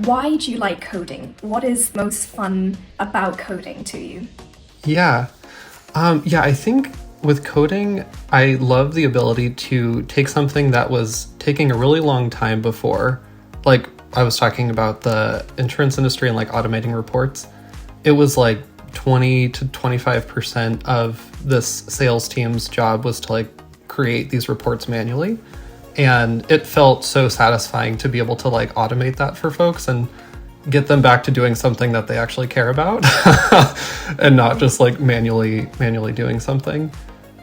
Why do you like coding? What is most fun about coding to you? Yeah, I think with coding, I love the ability to take something that was taking a really long time before, like I was talking about the insurance industry and like automating reports. It was like 20 to 25% of this sales team's job was to like create these reports manually. And it felt so satisfying to be able to like automate that for folks and get them back to doing something that they actually care about and not just like manually doing something.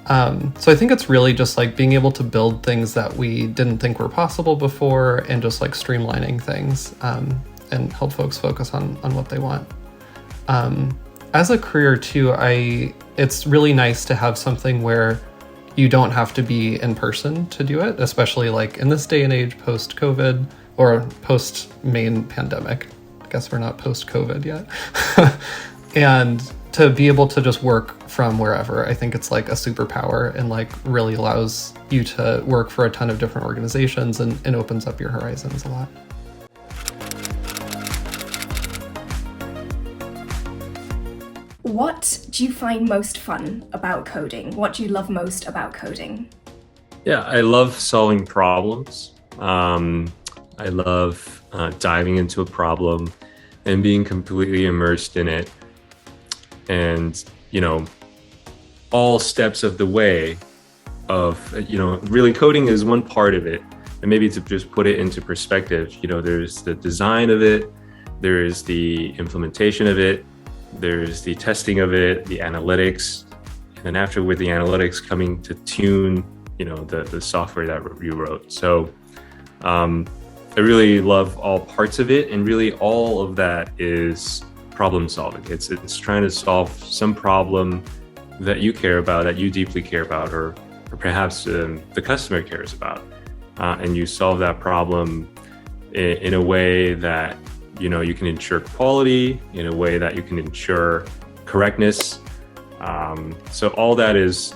So I think it's really just like being able to build things that we didn't think were possible before and just like streamlining things and help folks focus on what they want. As a career too, it's really nice to have something where you don't have to be in person to do it, especially like in this day and age post-COVID or post-main pandemic. I guess we're not post-COVID yet. And to be able to just work from wherever, I think it's like a superpower and like really allows you to work for a ton of different organizations and opens up your horizons a lot. What do you find most fun about coding? What do you love most about coding? Yeah, I love solving problems. I love diving into a problem and being completely immersed in it. And, all steps of the way of, really coding is one part of it. And maybe to just put it into perspective, there's the design of it, there's the implementation of it, there's the testing of it, the analytics, and then after with the analytics coming to tune, the software that you wrote. So I really love all parts of it, and really all of that is problem solving. It's trying to solve some problem that you care about, that you deeply care about, or perhaps the customer cares about, and you solve that problem in a way that you can ensure quality, in a way that you can ensure correctness. So all that is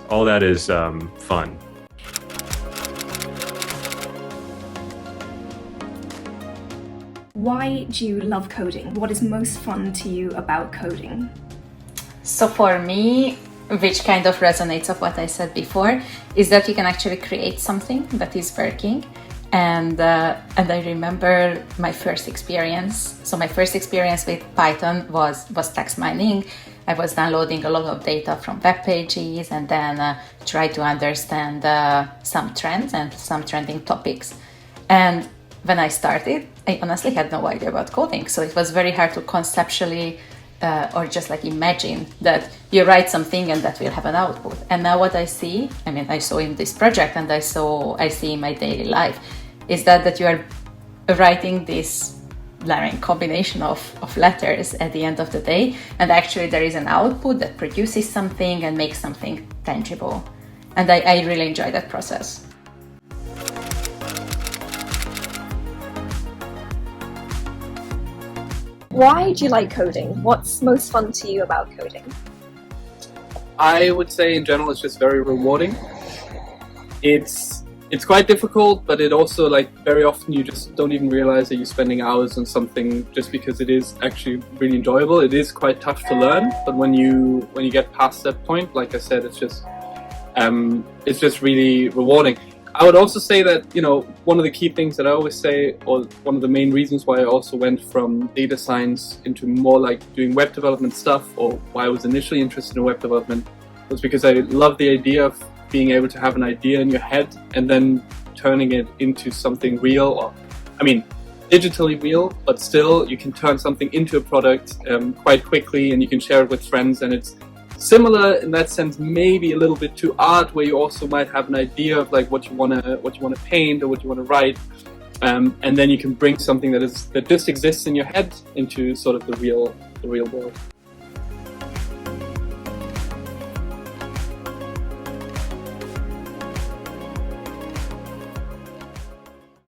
fun. Why do you love coding? What is most fun to you about coding? So for me, which kind of resonates of what I said before, is that you can actually create something that is working. And I remember my first experience. So my first experience with Python was text mining. I was downloading a lot of data from web pages and then try to understand some trends and some trending topics. And when I started, I honestly had no idea about coding. So it was very hard to conceptually or just like imagine that you write something and that will have an output. And now what I see, I saw in this project and I see in my daily life, is that you are writing this combination of letters at the end of the day, and actually there is an output that produces something and makes something tangible. And I really enjoy that process. Why do you like coding? What's most fun to you about coding? I would say in general it's just very rewarding. It's quite difficult, but it also very often you just don't even realize that you're spending hours on something just because it is actually really enjoyable. It is quite tough to learn, but when you get past that point, like I said, it's just really rewarding. I would also say that, one of the key things that I always say, or one of the main reasons why I also went from data science into more doing web development stuff, or why I was initially interested in web development, was because I love the idea of being able to have an idea in your head and then turning it into something real, or digitally real, but still you can turn something into a product quite quickly, and you can share it with friends. And it's similar in that sense, maybe a little bit to art, where you also might have an idea of what you want to paint or what you want to write, and then you can bring something that just exists in your head into sort of the real world.